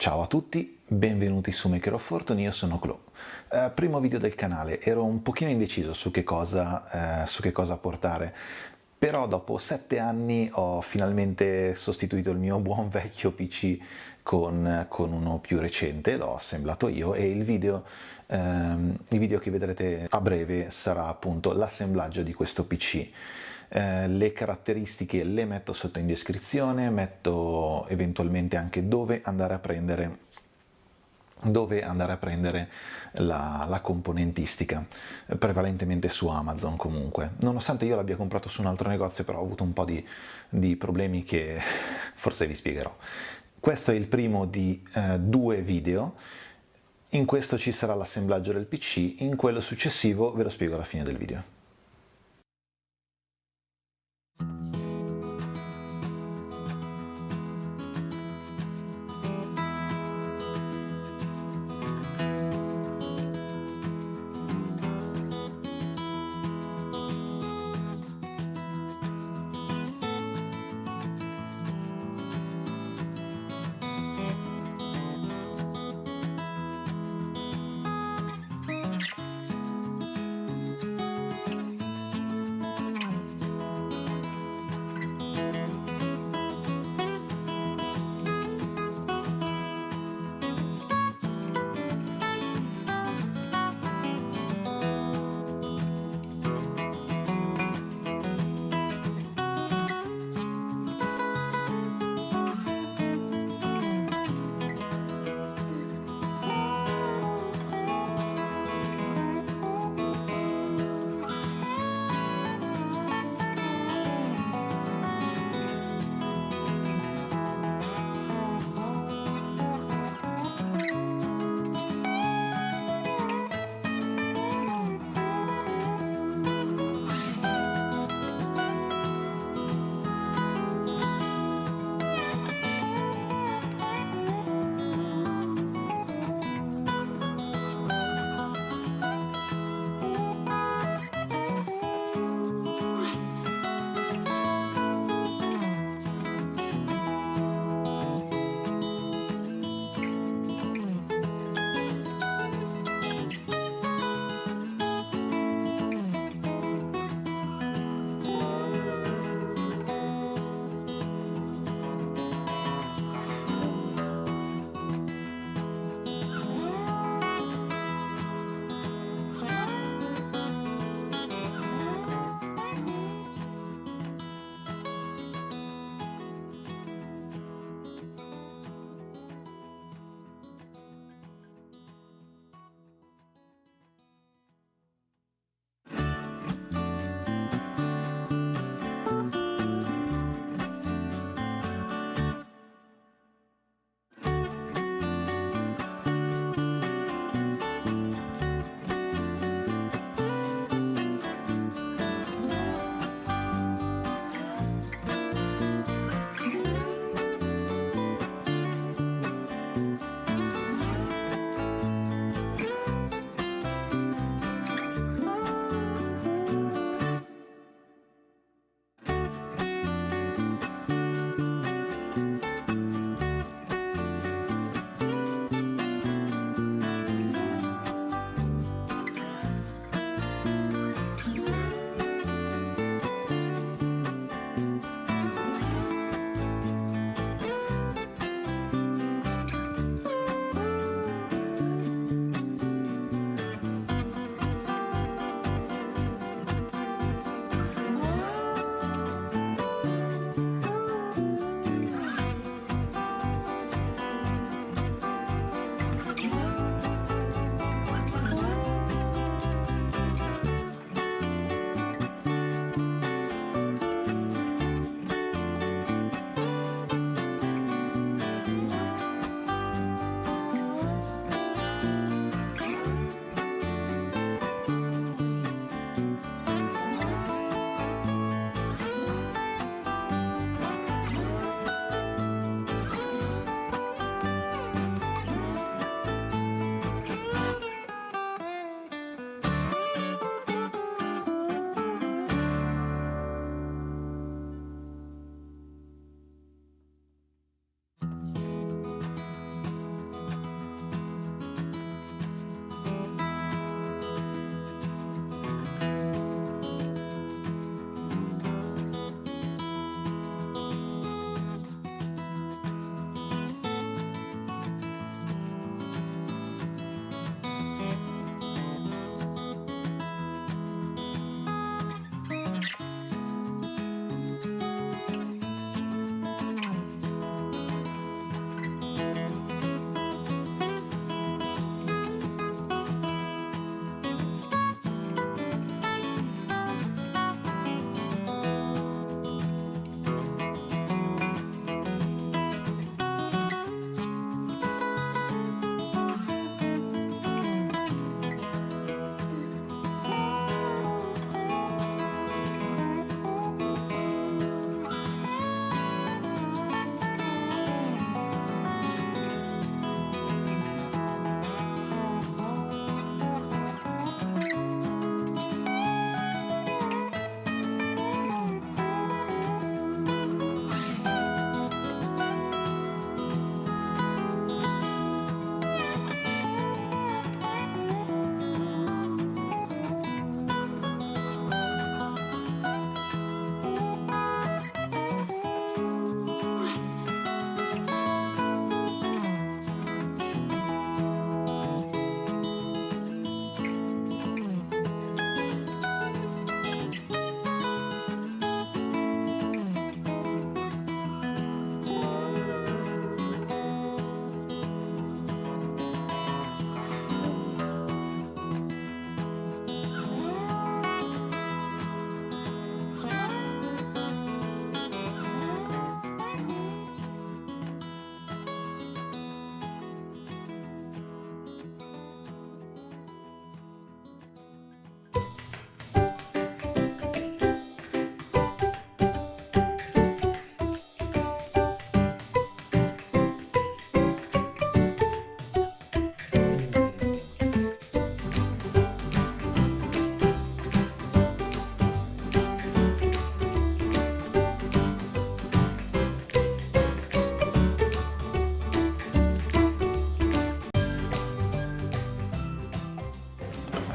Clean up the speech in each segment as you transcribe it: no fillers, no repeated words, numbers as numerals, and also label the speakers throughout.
Speaker 1: Ciao a tutti, benvenuti su Maker of Fortune, io sono Clo. Primo video del canale, ero un pochino indeciso su che cosa portare, però dopo 7 anni ho finalmente sostituito il mio buon vecchio PC con uno più recente, l'ho assemblato io e il video che vedrete a breve sarà appunto l'assemblaggio di questo PC. Le caratteristiche le metto sotto in descrizione, metto eventualmente anche dove andare a prendere la componentistica, prevalentemente su Amazon comunque. Nonostante io l'abbia comprato su un altro negozio, però ho avuto un po' di problemi che forse vi spiegherò. Questo è il primo di 2 video. In questo ci sarà l'assemblaggio del PC, in quello successivo ve lo spiego alla fine del video.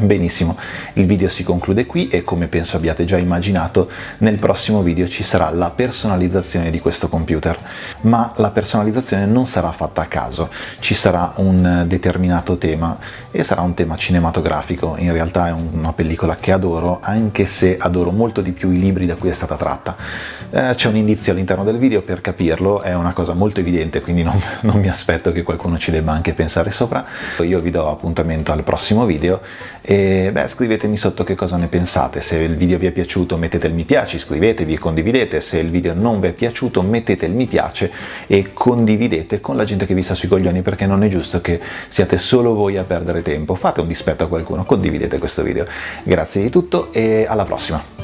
Speaker 1: Benissimo, il video si conclude qui e come penso abbiate già immaginato, nel prossimo video ci sarà la personalizzazione di questo computer, ma la personalizzazione non sarà fatta a caso, ci sarà un determinato tema e sarà un tema cinematografico. In realtà è una pellicola che adoro, anche se adoro molto di più i libri da cui è stata tratta. C'è un indizio all'interno del video per capirlo, è una cosa molto evidente, quindi non mi aspetto che qualcuno ci debba anche pensare sopra. Io vi do appuntamento al prossimo video e scrivetemi sotto che cosa ne pensate. Se il video vi è piaciuto mettete il mi piace, iscrivetevi e condividete. Se il video non vi è piaciuto mettete il mi piace e condividete con la gente che vi sta sui coglioni, perché non è giusto che siate solo voi a perdere tempo. Fate un dispetto a qualcuno, condividete questo video. Grazie di tutto e alla prossima!